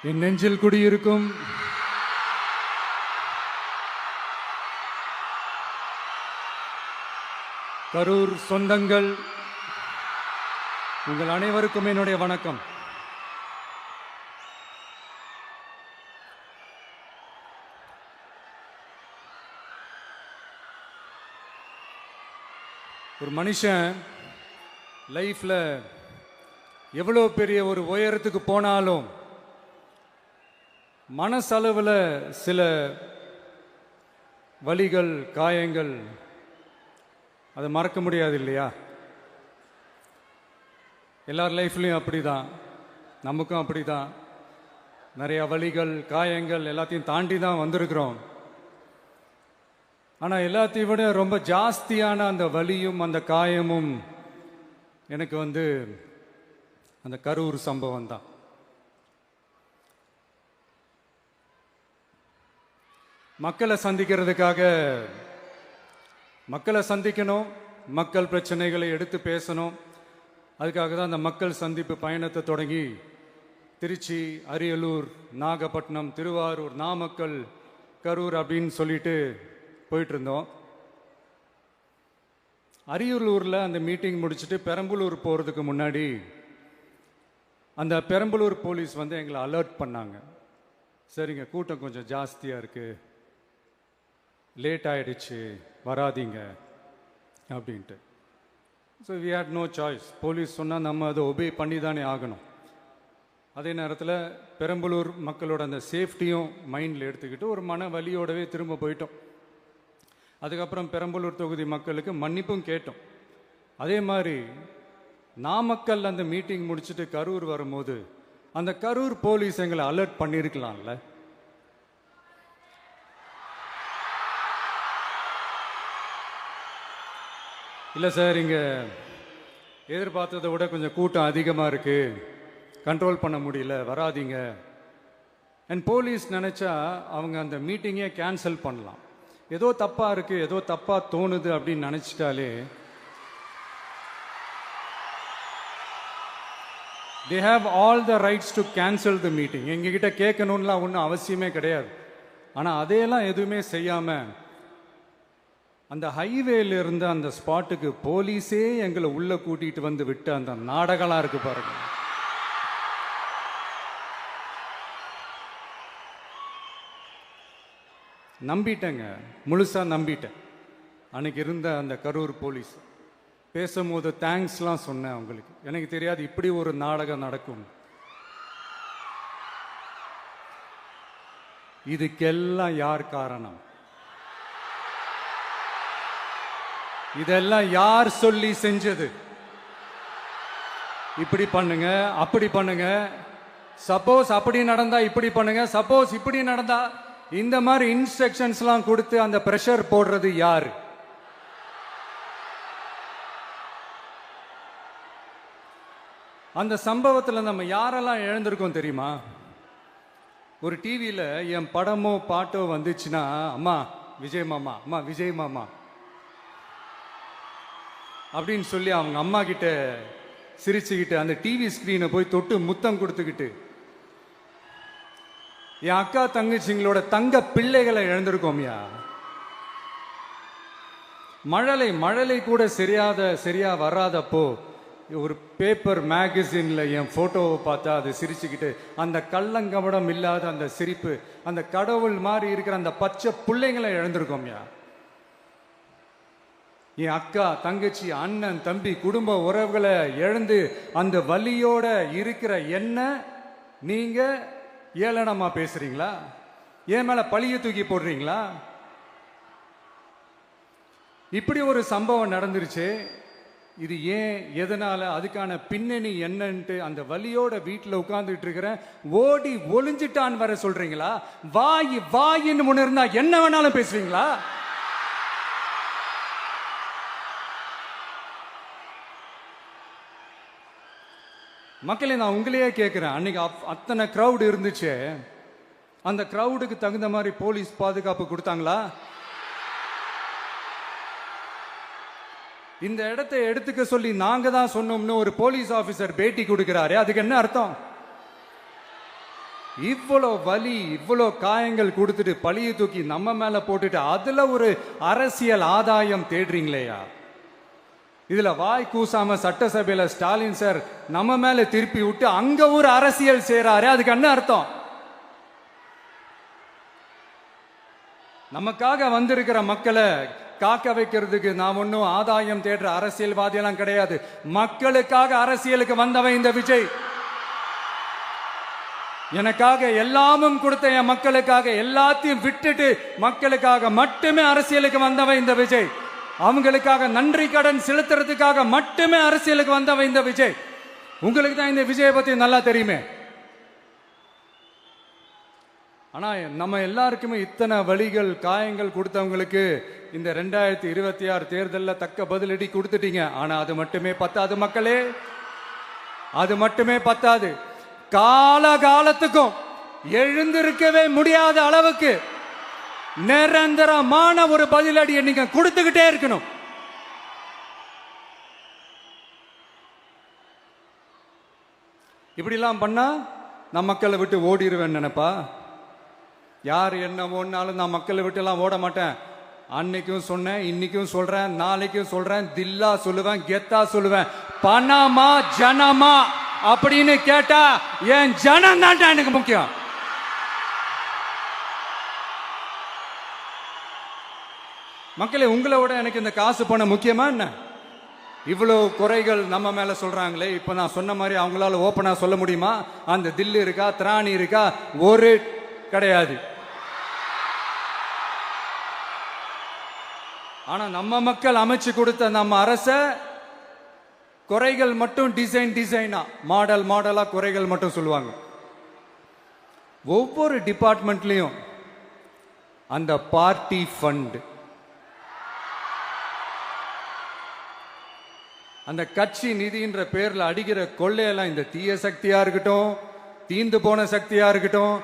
என் நெஞ்சில் குடியிருக்கும் கரூர் சொந்தங்கள், உங்கள் அனைவருக்கும் என்னுடைய வணக்கம். ஒரு மனுஷன் லைஃப்ல எவ்வளோ பெரிய ஒரு உயரத்துக்கு போனாலும் மனசளவில் சில வலிகள், காயங்கள் அதை மறக்க முடியாது இல்லையா? எல்லார் லைஃப்லையும் அப்படி தான், நமக்கும் அப்படி தான். நிறையா வலிகள், காயங்கள் எல்லாத்தையும் தாண்டி தான் வந்திருக்கிறோம். ஆனால் எல்லாத்தையும் விட ரொம்ப ஜாஸ்தியான அந்த வலியும் அந்த காயமும் எனக்கு அந்த கரூர் சம்பவம் தான். மக்களை சந்திக்கிறதுக்காக மக்களை சந்திக்கணும், மக்கள் பிரச்சனைகளை எடுத்து பேசணும். அதுக்காக தான் அந்த மக்கள் சந்திப்பு பயணத்தை தொடங்கி திருச்சி, அரியலூர், நாகப்பட்டினம், திருவாரூர், நாமக்கல், கரூர் அப்படின்னு சொல்லிட்டு போயிட்டு இருந்தோம். அரியலூரில் அந்த மீட்டிங் முடிச்சுட்டு பெரம்பலூர் போகிறதுக்கு முன்னாடி அந்த பெரம்பலூர் போலீஸ் எங்களை அலர்ட் பண்ணாங்க. சரிங்க, கூட்டம் கொஞ்சம் ஜாஸ்தியாக இருக்குது, லேட் ஆகிடுச்சு, வராதிங்க அப்படின்ட்டு. So we had no choice. Police சொன்னால் நம்ம அதை ஒபே பண்ணி தானே ஆகணும். அதே நேரத்தில் பெரம்பலூர் மக்களோட அந்த சேஃப்டியும் மைண்டில் எடுத்துக்கிட்டு ஒரு மன வலியோடவே திரும்ப போயிட்டோம். அதுக்கப்புறம் பெரம்பலூர் தொகுதி மக்களுக்கு மன்னிப்பும் கேட்டோம். அதே மாதிரி நாமக்கல் அந்த மீட்டிங் முடிச்சுட்டு கரூர் வரும்போது அந்த கரூர் போலீஸ் எங்களை அலர்ட் பண்ணியிருக்கலாம்ல. இல்லை சார், இங்கே எதிர்பார்த்ததை விட கொஞ்சம் கூட்டம் அதிகமாக இருக்குது, கண்ட்ரோல் பண்ண முடியல, வராதிங்க. அண்ட் போலீஸ் நினச்சா அவங்க அந்த மீட்டிங்கே கேன்சல் பண்ணலாம். ஏதோ தப்பாக இருக்குது, ஏதோ தப்பாக தோணுது அப்படின்னு நினச்சிட்டாலே they have all the rights to cancel the meeting. எங்ககிட்ட கேட்கணும்லாம் ஒன்றும் அவசியமே கிடையாது. ஆனால் அதையெல்லாம் எதுவுமே செய்யாமல் அந்த ஹைவேல இருந்த அந்த ஸ்பாட்டுக்கு போலீஸே எங்களை உள்ளே கூட்டிகிட்டு வந்து விட்டு அந்த நாடகம்லாம் இருக்கு பாருங்க. நம்பிட்டேங்க, முழுசாக நம்பிட்டேன். அன்னைக்கு இருந்த அந்த கரூர் போலீஸ் பேசும்போது தேங்க்ஸ்லாம் சொன்னேன் அவங்களுக்கு. எனக்கு தெரியாது இப்படி ஒரு நாடகம் நடக்கும். இதுக்கெல்லாம் யார் காரணம்? இதெல்லாம் யார் சொல்லி செஞ்சது? இப்படி பண்ணுங்க, அப்படி பண்ணுங்க, சப்போஸ் அப்படி நடந்தா இப்படி பண்ணுங்க, சப்போஸ் இப்படி நடந்தா இந்த மாதிரி இன்ஸ்ட்ரக்ஷன்ஸ்லாம் கொடுத்து அந்த பிரஷர் போடுறது யாரு? அந்த சம்பவத்தில் நம்ம யாரெல்லாம் இழந்திருக்கோம் தெரியுமா? ஒரு டிவியில் என் படமோ பாட்டோ வந்துச்சுன்னா, அம்மா விஜய் மாமா, அம்மா விஜய் மாமா அப்படின்னு சொல்லி அவங்க அம்மா கிட்ட சிரிச்சுக்கிட்டு அந்த டிவி ஸ்கிரீனை போய் தொட்டு முத்தம் கொடுத்துக்கிட்டு என் அக்கா தங்கச்சிங்களோட தங்க பிள்ளைகளை இழந்திருக்கோம்யா. மழலை கூட சரியா வராதப்போ ஒரு பேப்பர் மேகசின்ல என் போட்டோவை பார்த்தா அது சிரிச்சுக்கிட்டு அந்த கள்ளங்கபடம் இல்லாத அந்த சிரிப்பு, அந்த கடவுள் மாதிரி இருக்கிற அந்த பச்சை பிள்ளைங்களை இழந்திருக்கோம்யா. என் அக்கா தங்கச்சி, அண்ணன், தம்பி, குடும்ப உறவுகளை இழந்து அந்த வலியோட இருக்கிற என்ன நீங்க ஏளனமா பேசுறீங்களா? என் மேல பழிய தூக்கி போடுறீங்களா? இப்படி ஒரு சம்பவம் நடந்துருச்சு. இது ஏன், எதனால, அதுக்கான பின்னணி என்னன்ட்டு அந்த வலியோட வீட்டில் உட்கார்ந்துட்டு இருக்கிற ஓடி ஒளிஞ்சிட்டான்னு வர சொல்றீங்களா? வாயின்னு முன்னிருந்தா என்ன வேணாலும் பேசுவீங்களா? மக்களே, நான் உங்களையே கேட்குறேன், அன்னைக்கு அத்தனை க்ரௌடு இருந்துச்சு, அந்த க்ரௌடுக்கு தகுந்த மாதிரி போலீஸ் பாதுகாப்பு கொடுத்தாங்களா? இந்த இடத்தை எடுத்துக்க சொல்லி நாங்க தான் சொன்னோம்னு ஒரு போலீஸ் ஆபீசர் பேட்டி கொடுக்கிறாரு. அதுக்கு என்ன அர்த்தம்? இவ்வளோ வலி, இவ்வளோ காயங்கள் கொடுத்துட்டு பழிய தூக்கி நம்ம மேல போட்டுட்டு அதுல ஒரு அரசியல் ஆதாயம் தேடுறீங்களேயா? இதுல வாய் கூசாம சட்டசபையில ஸ்டாலின் சார் நம்ம மேல திருப்பி விட்டு அங்க ஒரு அரசியல் செய்றாரு. அதுக்கு என்ன அர்த்தம்? நமக்காக வந்திருக்கிற மக்களை காக்க வைக்கிறதுக்கு நான் ஒன்னும் ஆதாயம் தேடுற அரசியல்வாதியெல்லாம் கிடையாது. மக்களுக்காக அரசியலுக்கு வந்தவன் இந்த விஜய். எனக்காக எல்லாமும் கொடுத்த என் மக்களுக்காக எல்லாத்தையும் விட்டுட்டு மக்களுக்காக மட்டுமே அரசியலுக்கு வந்தவன் இந்த விஜய். அவங்களுக்காக நன்றி கடன் செலுத்துறதுக்காக மட்டுமே அரசியலுக்கு வந்தவன் இந்த விஜய். உங்களுக்கு தான் இந்த விஜயை பத்தி நல்லா தெரியுமே. ஆனா நம்ம எல்லாருக்குமே இத்தனை வலிகள் காயங்கள் கொடுத்தவங்களுக்கு இந்த 2026 தேர்தலில் தக்க பதிலடி கொடுத்துட்டீங்க. ஆனா அது மட்டுமே பத்தாது மக்களே, அது மட்டுமே பத்தாது. காலகாலத்துக்கும் எழுந்திருக்கவே முடியாத அளவுக்கு நிரந்தரமான ஒரு பதிலடியை நீங்க கொடுத்துக்கிட்டே இருக்கணும். இப்படிலாம் பண்ணா நான் மக்களை விட்டு ஓடிடுவேன் நினைப்பா? யார் என்ன ஓடினாலும் நான் மக்களை விட்டு எல்லாம் ஓட மாட்டேன். அன்னைக்கும் சொன்னேன், இன்னைக்கும் சொல்றேன், நாளைக்கும் சொல்றேன், தில்லா சொல்லுவேன், கெத்தா சொல்லுவேன். பணமா ஜனமா அப்படின்னு கேட்டா என் ஜனம் தான் எனக்கு முக்கியம். மக்களே, உங்களை விட எனக்கு இந்த காசு பணம் முக்கியமா என்ன? இவ்வளவு குறைகள் நம்ம மேல சொல்றாங்களே, இப்ப நான் சொன்ன மாதிரி அவங்களால ஓப்பனா சொல்ல முடியுமா? அந்த தில்லு இருக்கா, திராணி இருக்கா? ஒரு கிடையாது. ஆனா நம்ம மக்கள் அமைச்சு கொடுத்த நம்ம அரச குறைகள் மட்டும் டிசைனா மாடல் மாடலா குறைகள் மட்டும் சொல்லுவாங்க. ஒவ்வொரு டிபார்ட்மெண்ட்லயும் அந்த பார்ட்டி ஃபண்ட், அந்த கட்சி நிதின்ற பேர்ல அடிக்கிற கொள்ளையெல்லாம் இந்த தீய சக்தியா இருக்கட்டும், தீந்து போன சக்தியா இருக்கட்டும்,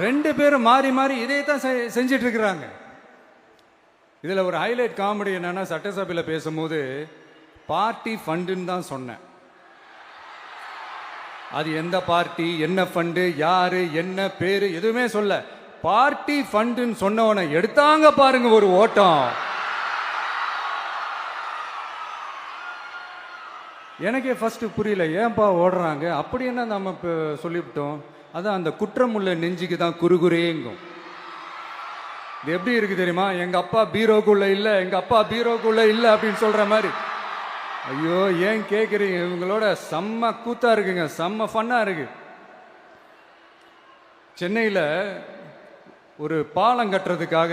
ரெண்டு பேரும் மாறி மாறி இதே தான் செஞ்சிட்டு இருக்கிறாங்க. இதுல ஒரு ஹைலைட் காமெடி என்னன்னா, சட்டசபையில் பேசும்போது பார்ட்டி ஃபண்டுன்னு தான் சொன்னேன். அது எந்த பார்ட்டி, என்ன ஃபண்டு, யாரு, என்ன பேரு எதுவுமே சொல்ல. பார்ட்டி ஃபண்டுன்னு சொன்னவனை எடுத்தாங்க பாருங்க ஒரு ஓட்டம். எனக்கே ஃபர்ஸ்ட் புரியல, ஏன்பா ஓடுறாங்க? அப்படி என்ன நம்ம சொல்லிவிட்டோம்? அதான் அந்த குற்றம் உள்ள நெஞ்சுக்கு தான் குறுகுறேங்கும். இது எப்படி இருக்கு தெரியுமா? எங்க அப்பா பீரோக்குள்ள இல்ல, எங்க அப்பா பீரோக்குள்ள இல்ல அப்படின்னு சொல்ற மாதிரி. ஐயோ, ஏன் கேக்குறீங்க? இவங்களோட செம்ம கூத்தா இருக்குங்க, செம்ம ஃபன்னா இருக்கு. சென்னையில் ஒரு பாலம் கட்டுறதுக்காக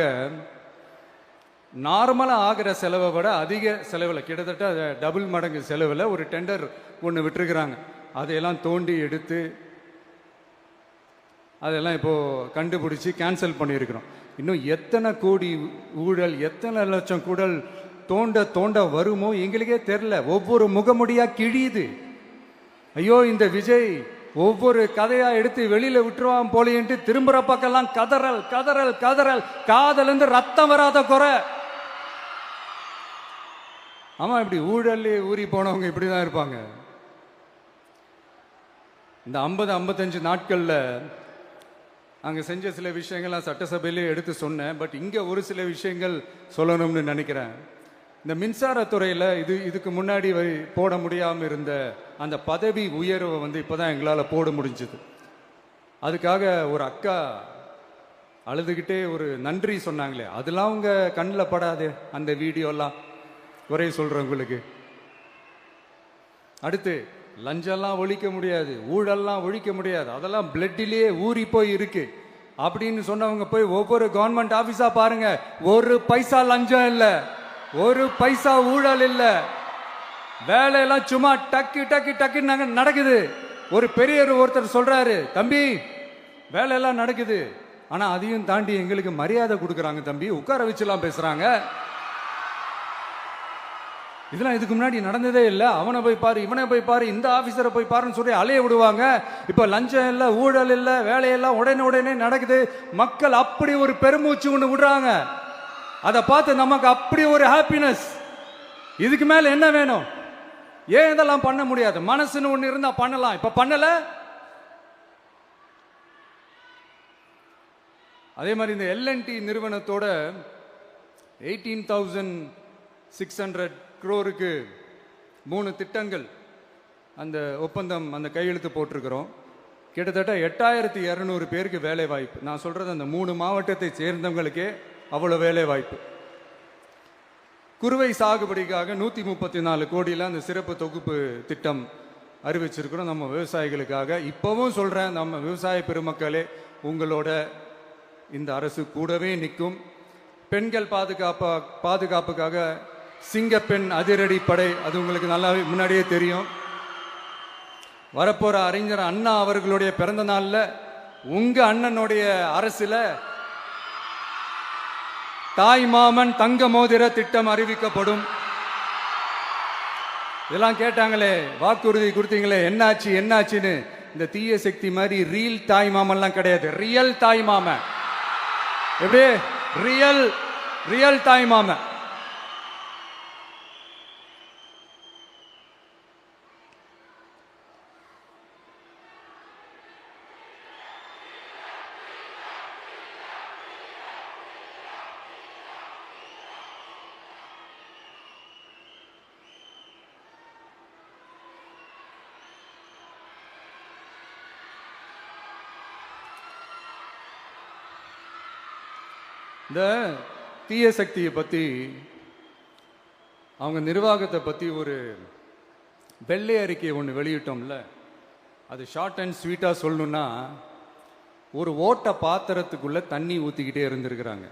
நார்மலாக ஆகிற செலவை விட அதிக செலவில், கிட்டத்தட்ட டபுள் மடங்கு செலவில் ஒரு டெண்டர் ஒன்று விட்டுருக்குறாங்க. அதையெல்லாம் தோண்டி எடுத்து அதெல்லாம் இப்போது கண்டுபிடிச்சி கேன்சல் பண்ணியிருக்கிறோம். இன்னும் எத்தனை கோடி ஊழல், எத்தனை லட்சம் கூடல் தோண்ட தோண்ட வருமோ எங்களுக்கே தெரில. ஒவ்வொரு முகமுடியாக கிழியுது. ஐயோ, இந்த விஜய் ஒவ்வொரு கதையா எடுத்து வெளியில விட்டுருவான் போலேன்ட்டு திரும்புற பக்கம்லாம் கதறல் கதறல் கதறல், காதல் இருந்து ரத்தம் வராத குறை. ஆமா, இப்படி ஊழல் ஊறி போனவங்க இப்படிதான் இருப்பாங்க. இந்த 50-55 நாட்கள்ல அங்க செஞ்ச சில விஷயங்கள் சட்டசபையிலே எடுத்து சொன்னேன். பட் இங்க ஒரு சில விஷயங்கள் சொல்லணும்னு நினைக்கிறேன். இந்த மின்சாரத்துறையில் இதுக்கு முன்னாடி போட முடியாமல் இருந்த அந்த பதவி உயர்வை இப்போதான் எங்களால் போட முடிஞ்சது. அதுக்காக ஒரு அக்கா அழுதுகிட்டே ஒரு நன்றி சொன்னாங்களே, அதெல்லாம் உங்க கண்ணில் படாது அந்த வீடியோலாம், குறை சொல்றவங்களுக்கு. அடுத்து லஞ்சம்லாம் ஒழிக்க முடியாது, ஊழல்லாம் ஒழிக்க முடியாது, அதெல்லாம் பிளட்டிலேயே ஊறி போய் இருக்கு அப்படின்னு சொன்னவங்க போய் ஒவ்வொரு கவர்மெண்ட் ஆபீஸா பாருங்க, ஒரு பைசா லஞ்சம் இல்லை, ஒரு பைசா ஊழல் இல்ல, வேலையெல்லாம் சும்மா டக்கு டக்கு டக்கு நடக்குது. ஒரு பெரிய ஒருத்தர் சொல்றாரு, தம்பி வேலையெல்லாம் நடக்குது, ஆனா அதையும் தாண்டி எங்களுக்கு மரியாதை கொடுக்குறாங்க தம்பி, உட்கார வச்சுலாம் பேசுறாங்க. இதெல்லாம் இதுக்கு முன்னாடி நடந்ததே இல்லை. அவனை போய் பாரு, இவனை போய் பாரு, இந்த ஆபீசரை போய் பாருன்னு சொல்லி அலைய விடுவாங்க. இப்ப லஞ்சம் இல்லை, ஊழல் இல்லை, வேலையெல்லாம் உடனே நடக்குது. மக்கள் அப்படி ஒரு பெருமூச்சு ஒன்று விடுறாங்க. அதை பார்த்து நமக்கு அப்படி ஒரு ஹாப்பினஸ். இதுக்கு மேல என்ன வேணும்? ஏன் இதெல்லாம் பண்ண முடியாது? மனசுன்னு ஒண்ணு இருந்தா பண்ணலாம். இப்ப பண்ணல, அதே மாதிரி இந்த எல்என்டி நிறுவனத்தோட 18,600 crore-க்கு 3 திட்டங்கள் அந்த ஒப்பந்தம் அந்த கையெழுத்து போட்டிருக்கிறோம். கிட்டத்தட்ட 8,200 பேருக்கு வேலை வாய்ப்பு. நான் சொல்றது அந்த 3 மாவட்டத்தை சேர்ந்தவங்களுக்கே அவ்வளோ வேலை வாய்ப்பு. குறுவை சாகுபடிக்காக 134 கோடியில் அந்த சிறப்பு தொகுப்பு திட்டம் அறிவிச்சிருக்கிறோம் நம்ம விவசாயிகளுக்காக. இப்போவும் சொல்கிறேன், நம்ம விவசாய பெருமக்களே, உங்களோட இந்த அரசு கூடவே நிற்கும். பெண்கள் பாதுகாப்புக்காக சிங்கப்பெண் அதிரடி படை, அது உங்களுக்கு நல்லா முன்னாடியே தெரியும். வரப்போற அறிஞர் அண்ணா அவர்களுடைய பிறந்த நாளில் உங்க அண்ணனுடைய அரசுல தாய் மாமன் தங்க மோதிர திட்டம் அறிவிக்கப்படும். இதெல்லாம் கேட்டாங்களே, வாக்குறுதி கொடுத்தீங்களே, என்னாச்சு என்னாச்சுன்னு. இந்த தீய சக்தி மாதிரி ரியல் தாய் மாமன்லாம் கிடையாது, ரியல் தாய் மாமன். எப்படி ரியல் தாய் மாமன். இந்த தீய சக்தியை பற்றி, அவங்க நிர்வாகத்தை பற்றி ஒரு வெள்ளை அறிக்கை ஒன்று வெளியிட்டோம்ல, அது ஷார்ட் அண்ட் ஸ்வீட்டாக சொல்லணும்னா, ஒரு ஓட்ட பாத்திரத்துக்குள்ளே தண்ணி ஊற்றிக்கிட்டே இருந்திருக்கிறாங்க.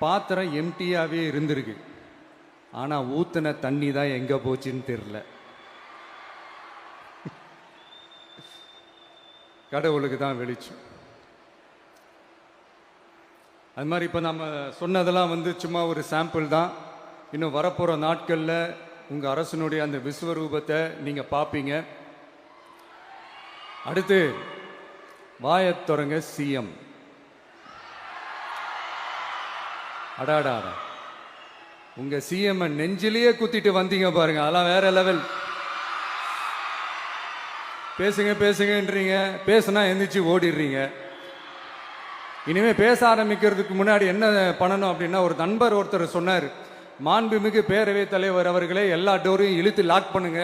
பாத்திரம் எம்டியாகவே இருந்திருக்கு, ஆனால் ஊற்றின தண்ணி தான் எங்கே போச்சுன்னு தெரில. கடவுளுக்கு தான் வெளிச்சம். அது மாதிரி இப்போ நம்ம சொன்னதெல்லாம் சும்மா ஒரு சாம்பிள் தான். இன்னும் வரப்போகிற நாட்களில் உங்கள் அரசனுடைய அந்த விஸ்வரூபத்தை நீங்கள் பார்ப்பீங்க. அடுத்து வாயத்தொடங்க சிஎம். அடாடா, உங்கள் சிஎம் நெஞ்சிலேயே குத்திட்டு வந்தீங்க பாருங்க, அதெல்லாம் வேற லெவல். பேசுங்க பேசுங்கன்றீங்க, பேசுனா எந்திரிச்சு ஓடிடுறீங்க. இனிமே பேச ஆரம்பிக்கிறதுக்கு முன்னாடி என்ன பண்ணணும் அப்படின்னா, ஒரு நண்பர் ஒருத்தர் சொன்னார், மாண்புமிகு பேரவைத் தலைவர் அவர்களே, எல்லா டோரையும் இழுத்து லாக் பண்ணுங்க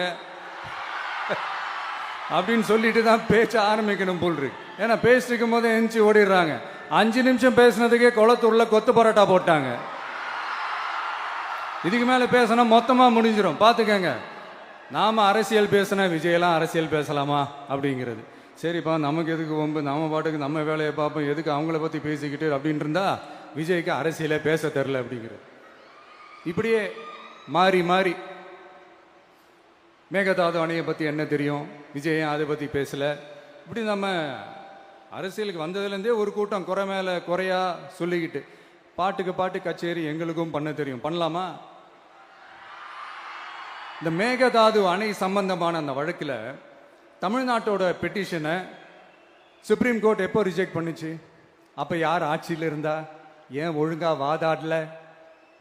அப்படின்னு சொல்லிட்டு தான் பேச்ச ஆரம்பிக்கணும் போல் இருக்கு. ஏன்னா பேசிட்டு இருக்கும் போது எந்திரிச்சு ஓடிடுறாங்க. 5 நிமிஷம் பேசினதுக்கே குளத்தூர்ல கொத்து பரோட்டா போட்டாங்க. இதுக்கு மேல பேசினா மொத்தமா முடிஞ்சிடும், பாத்துக்கங்க. நாம அரசியல் பேசினா விஜயெல்லாம் அரசியல் பேசலாமா அப்படிங்கிறது. சரிப்பா, நமக்கு எதுக்கு வம்பு, நம்ம பாட்டுக்கு நம்ம வேலையை பார்ப்போம், எதுக்கு அவங்கள பற்றி பேசிக்கிட்டு அப்படின்னு இருந்தா விஜய்க்கு அரசியலே பேச தெரில அப்படிங்கிறது. இப்படியே மாறி மாறி மேகதாது அணையை பற்றி என்ன தெரியும், விஜய் அதை பற்றி பேசலை. இப்படி நம்ம அரசியலுக்கு வந்ததுலேருந்தே ஒரு கூட்டம் குறை மேலே குறையா சொல்லிக்கிட்டு, பாட்டுக்கு பாட்டு கச்சேரி எங்களுக்கும் பண்ண தெரியும், பண்ணலாமா? இந்த மேகதாது அணை சம்பந்தமான அந்த வழக்கில் தமிழ்நாட்டோட பெட்டிஷனை சுப்ரீம் கோர்ட் எப்போ ரிஜெக்ட் பண்ணுச்சு? அப்போ யார் ஆட்சியில் இருந்தா? ஏன் ஒழுங்கா வாதாடல?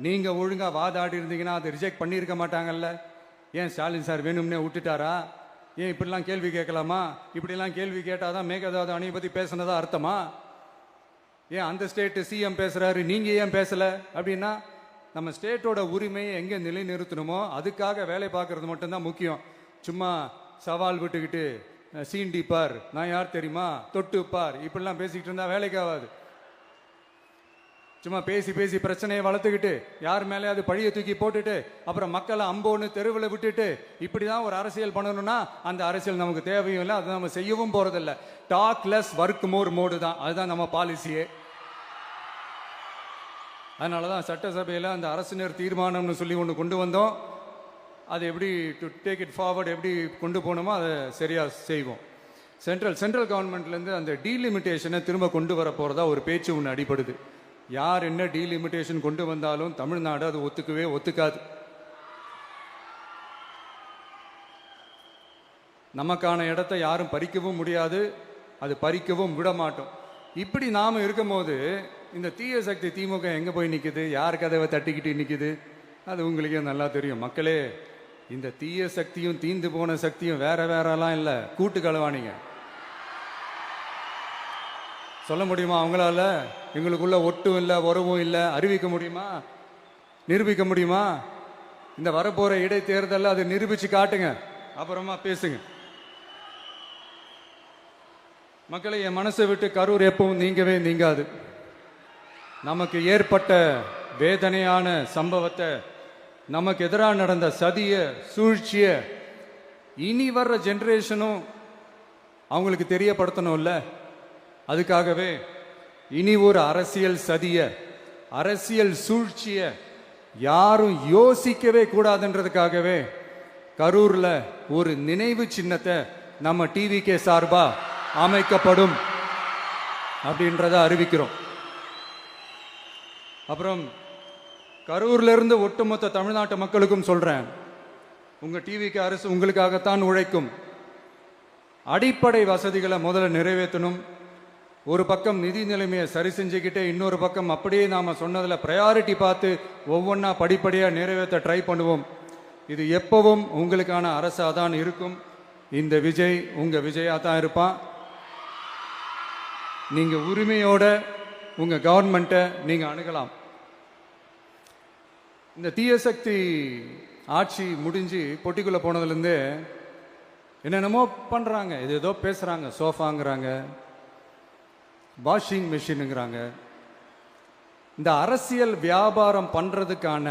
நீங்க ஒழுங்கா வாதாடி இருந்தீங்கன்னா அதை ரிஜெக்ட் பண்ணியிருக்க மாட்டாங்கல்ல. ஏன் ஸ்டாலின் சார் வேணும்னே விட்டுட்டாரா? ஏன் இப்படிலாம் கேள்வி கேட்கலாமா? இப்படிலாம் கேள்வி கேட்டாதான் மேகதாது அணையை பற்றி பேசுனதா அர்த்தமா? ஏன் அந்த ஸ்டேட்டு சிஎம் பேசுறாரு, நீங்க ஏன் பேசல? அப்படின்னா நம்ம ஸ்டேட்டோட உரிமையை எங்கே நிலைநிறுத்தணுமோ அதுக்காக வேலை பார்க்கறது மட்டும்தான் முக்கியம். சும்மா சவால் விட்டுக்கிட்டு சீண்டிப்பார், நான் யார் தெரியுமா, தொட்டுப்பார், இப்படிலாம் பேசிக்கிட்டு இருந்தா வேலைக்கு ஆகாது. சும்மா பேசி பேசி பிரச்சனையை வளர்த்துக்கிட்டு யார் மேலே அது பழியை தூக்கி போட்டுட்டு அப்புறம் மக்களை அம்போன்னு தெருவில் விட்டுட்டு இப்படிதான் ஒரு அரசியல் பண்ணணும்னா அந்த அரசியல் நமக்கு தேவையும் இல்லை, அதை நம்ம செய்யவும் போறதில்லை. Talk less work more mode தான், அதுதான் நம்ம பாலிசியே. அதனால தான் சட்டசபையில் அந்த அரசினர் தீர்மானம்னு சொல்லி ஒன்று கொண்டு வந்தோம். அதை எப்படி டு டேக் இட் ஃபார்வர்ட், எப்படி கொண்டு போகணுமோ அதை சரியாக செய்வோம். சென்ட்ரல் கவர்மெண்ட்லேருந்து அந்த டீலிமிட்டேஷனை திரும்ப கொண்டு வர போகிறதா ஒரு பேச்சு ஒன்று அடிபடுது. யார் என்ன டீலிமிட்டேஷன் கொண்டு வந்தாலும் தமிழ்நாடு அது ஒத்துக்காது. நமக்கான இடத்தை யாரும் பறிக்கவும் முடியாது, அது பறிக்கவும் விட மாட்டோம். இப்படி நாம் இருக்கும்போது இந்த தீய சக்தி திமுக எங்கே போய் நிற்குது, யார் கதவை தட்டிக்கிட்டு நிற்குது, அது உங்களுக்கே நல்லா தெரியும். மக்களே, இந்த தீய சக்தியும் தீந்து போன சக்தியும் வேற வேறலாம் இல்லை, கூட்டு களவாணிங்க. சொல்ல முடியுமா அவங்களால? எங்களுக்குள்ள ஒட்டும் இல்லை, உறவும் இல்லை, அறிவிக்க முடியுமா? நிரூபிக்க முடியுமா? இந்த வரப்போற இடைத்தேர்தலில் அதை நிரூபிச்சு காட்டுங்க, அப்புறமா பேசுங்க. மக்களை, என் மனசை விட்டு கரூர் எப்பவும் நீங்கவே நீங்காது. நமக்கு ஏற்பட்ட வேதனையான சம்பவத்தை, நமக்கு எதிராக நடந்த சதிய சூழ்ச்சிய இனி வர்ற ஜெனரேஷனும் அவங்களுக்கு தெரியப்படுத்தணும்ல. அதுக்காகவே இனி ஒரு அரசியல் சதிய, அரசியல் சூழ்ச்சிய யாரும் யோசிக்கவே கூடாதுன்றதுக்காகவே கரூர்ல ஒரு நினைவு சின்னத்தை நம்ம டிவிகே சார்பா அமைக்கப்படும் அப்படின்றத அறிவிக்கிறோம். அப்புறம் கரூர்ல இருந்து ஒட்டுமொத்த தமிழ்நாட்டு மக்களுக்கும் சொல்றேன், உங்க டிவிக்கு அரசு உங்களுக்காகத்தான் உழைக்கும். அடிப்படை வசதிகளை முதல்ல நிறைவேற்றணும். ஒரு பக்கம் நிதி நிலைமையை சரி செஞ்சுக்கிட்டே, இன்னொரு பக்கம் அப்படியே நாம சொன்னதுல ப்ரையாரிட்டி பார்த்து ஒவ்வொன்றா படிப்படியாக நிறைவேற்ற ட்ரை பண்ணுவோம். இது எப்பவும் உங்களுக்கான அரசாக தான் இருக்கும். இந்த விஜய் உங்க விஜயா தான் இருப்பான். நீங்க உரிமையோட உங்க கவர்மெண்ட்டை நீங்க அணுகலாம். இந்த தீய சக்தி ஆட்சி முடிஞ்சு பொட்டிக்குள்ள போனதுலேருந்து என்னென்னமோ பண்றாங்க, இது ஏதோ பேசுறாங்க, சோஃபாங்கிறாங்க, வாஷிங் மிஷினுங்கிறாங்க. இந்த அரசியல் வியாபாரம் பண்றதுக்கான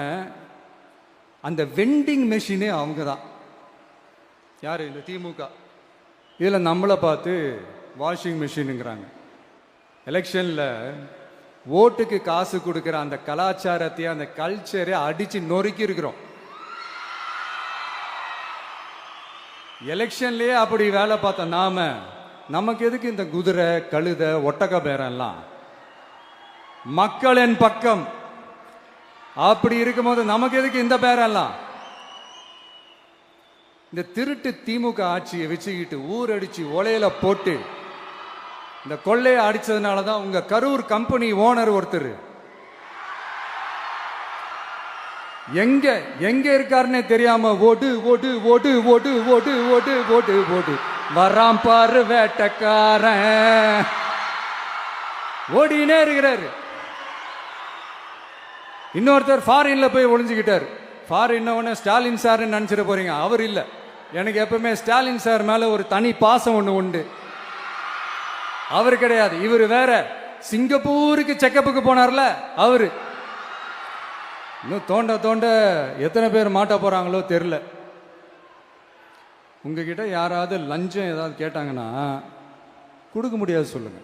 அந்த வெண்டிங் மெஷினே அவங்க தான். யாரு? இந்த திமுக. இதில் நம்மளை பார்த்து வாஷிங் மிஷினுங்கிறாங்க. எலெக்ஷன்ல ஓட்டுக்கு காசு கொடுக்கிற அந்த கலாச்சாரத்தை, அந்த கல்ச்சரை அடிச்சு நொறுக்கி இருக்கிறோம். எலெக்ஷன்லயே அப்படி வேலை பார்த்த நாம, நமக்கு எதுக்கு இந்த குதிரை, கழுதை, ஒட்டக பேரெல்லாம்? மக்களின் பக்கம் அப்படி இருக்கும்போது நமக்கு எதுக்கு இந்த பேரெல்லாம்? இந்த திருட்டு திமுக ஆட்சியை வச்சுக்கிட்டு ஊரடிச்சு ஒலையில போட்டு இந்த கொள்ளையை அடிச்சதுனால தான் உங்க கரூர் கம்பெனி ஓனர் ஒருத்தர் எங்க எங்க இருக்காருன்னே தெரியாம ஓடு ஓடு ஓடு ஓடு ஓடு ஓடு ஓடு ஓடு வராம் பாரு வேட்டக்காரன் ஓடினே இருக்கிறாரு. இன்னொருத்தர் ஃபாரின்ல போய் ஒளிஞ்சுக்கிட்டார். ஃபாரின் ஸ்டாலின் சார் நினைச்சிட போறீங்க, அவர் இல்லை. எனக்கு எப்பவுமே ஸ்டாலின் சார் மேல ஒரு தனி பாசம் ஒன்று உண்டு. அவர் கிடையாது, இவர் வேற. சிங்கப்பூருக்கு செக்கப்புக்கு போனார்ல அவரு. இன்னும் தோண்ட தோண்ட எத்தனை பேர் மாட்ட போறாங்களோ தெரியல. உங்ககிட்ட யாராவது லஞ்சம் ஏதாவது கேட்டாங்கன்னா கொடுக்க முடியாது சொல்லுங்க,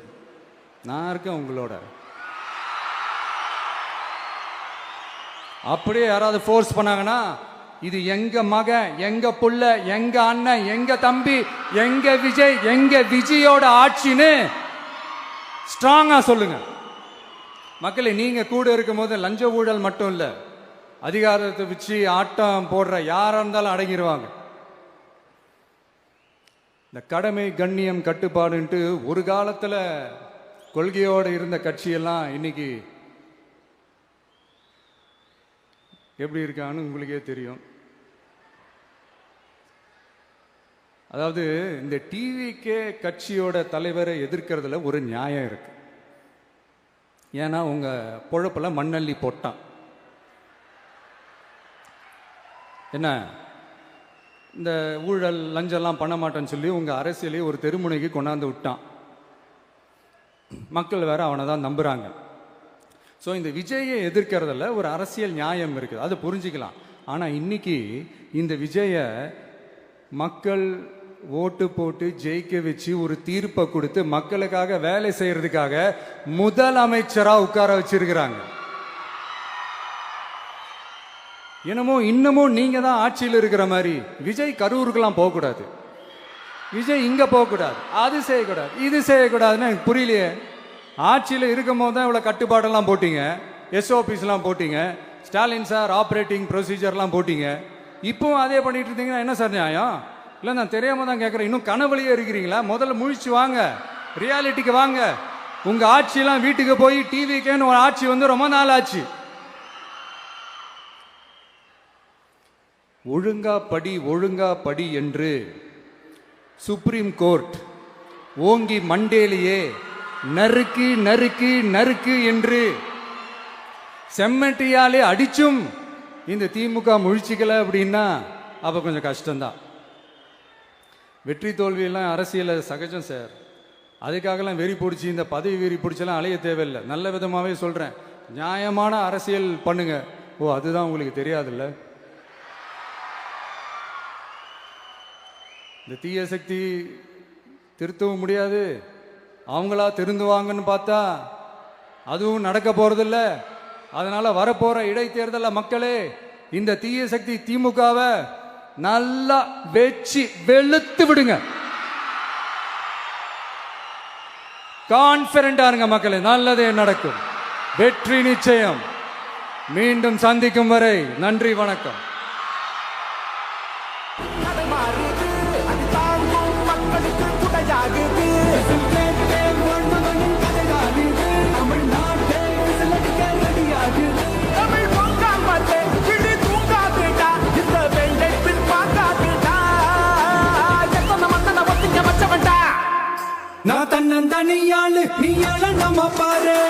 நான் இருக்கேன் உங்களோட. அப்படியே யாராவது ஃபோர்ஸ் பண்ணாங்கன்னா, இது எங்க மகன், எங்க புள்ள, எங்க அண்ணன், எங்க தம்பி, எங்க விஜய், எங்க விஜயோட ஆட்சின்னு ஸ்ட்ராங்கா சொல்லுங்க. மக்களை, நீங்க கூட இருக்கும் போது லஞ்ச ஊழல் மட்டும் இல்ல, அதிகாரத்தை வச்சு ஆட்டம் போடுற யாரா இருந்தாலும் அடங்கிடுவாங்க. இந்த கடமை, கண்ணியம், கட்டுப்பாடுன்ட்டு ஒரு காலத்துல கொள்கையோடு இருந்த கட்சியெல்லாம் இன்னைக்கு எப்படி இருக்கான்னு உங்களுக்கே தெரியும். அதாவது இந்த டிவிகே கட்சியோட தலைவரை எதிர்க்கிறதுல ஒரு நியாயம் இருக்கு. ஏன்னா உங்க பொழப்புல மண்ணள்ளி போட்டான். என்ன, இந்த ஊழல் லஞ்சம்லாம் பண்ண மாட்டேன்னு சொல்லி உங்க அரசியலே ஒரு தெருமுனைக்கு கொண்டாந்து விட்டான். மக்கள் வேற அவனை தான் நம்புறாங்க. ஸோ இந்த விஜயை எதிர்க்கிறதுல ஒரு அரசியல் நியாயம் இருக்குது, அதை புரிஞ்சுக்கலாம். ஆனால் இன்னைக்கு இந்த விஜயை மக்கள் ஓட்டு போட்டு ஜெயிக்க வச்சு ஒரு தீர்ப்பை கொடுத்து மக்களுக்காக வேலை செய்யறதுக்காக முதலமைச்சராக உட்கார வச்சிருக்கிறாங்க. என்னமோ இன்னமும் நீங்க தான் ஆட்சியில் இருக்கிற மாதிரி. விஜய் கரூருக்கெல்லாம் போகக்கூடாது, விஜய் இங்க போகக்கூடாது, அது செய்யக்கூடாது, இது செய்யக்கூடாதுன்னு எனக்கு புரியலையே. ஆட்சியில் இருக்கும் போது தான் இவ்வளோ கட்டுப்பாடெல்லாம் போட்டீங்க, எஸ்ஓபிஸ்லாம் போட்டீங்க, ஸ்டாலின் சார் ஆப்ரேட்டிங் ப்ரொசீஜர்லாம் போட்டீங்க. இப்போவும் அதே பண்ணிட்டு இருந்தீங்கன்னா என்ன சார் நியாயம்? இல்லை, நான் தெரியாம தான் கேட்குறேன். இன்னும் கனவுலையே இருக்கிறீங்களா? முதல்ல முழிச்சு வாங்க, ரியாலிட்டிக்கு வாங்க. உங்க ஆட்சியெல்லாம் வீட்டுக்கு போய் டிவிக்கேன்னு ஒரு ஆட்சி வந்து ரொம்ப நாள் ஆச்சு. ஒழுங்கா படி என்று சுப்ரீம் கோர்ட் ஓங்கி மண்டேலியே நறுக்கு நறுக்கு நறுக்கு என்று செம்மட்டியாலே அடிச்சும் இந்த திமுக முழிச்சிக்கல அப்படின்னா அப்ப கொஞ்சம் கஷ்டம்தான். வெற்றி தோல்வியெல்லாம் அரசியல சகஜம் சார். அதுக்காகலாம் வெறி பிடிச்சி இந்த பதவி வெறி பிடிச்செல்லாம் அலைய தேவையில்லை. நல்ல விதமாகவே சொல்கிறேன், நியாயமான அரசியல் பண்ணுங்க. ஓ, அதுதான் உங்களுக்கு தெரியாதுல்ல. இந்த தீய சக்தி திருத்தவும் முடியாது, அவங்களா திருந்துவாங்கன்னு பார்த்தா அதுவும் நடக்க போறதில்ல. அதனால வரப்போற இடைத்தேர்தல மக்களே, இந்த தீய சக்தி திமுகவை நல்லா வெச்சு வெளுத்து விடுங்க. கான்பிடண்டா இருங்க மக்களே, நல்லதே நடக்கும், வெற்றி நிச்சயம். மீண்டும் சந்திக்கும் வரை நன்றி, வணக்கம். நான் தன்னந்தனியாளு, நீ நம்ம பாரு.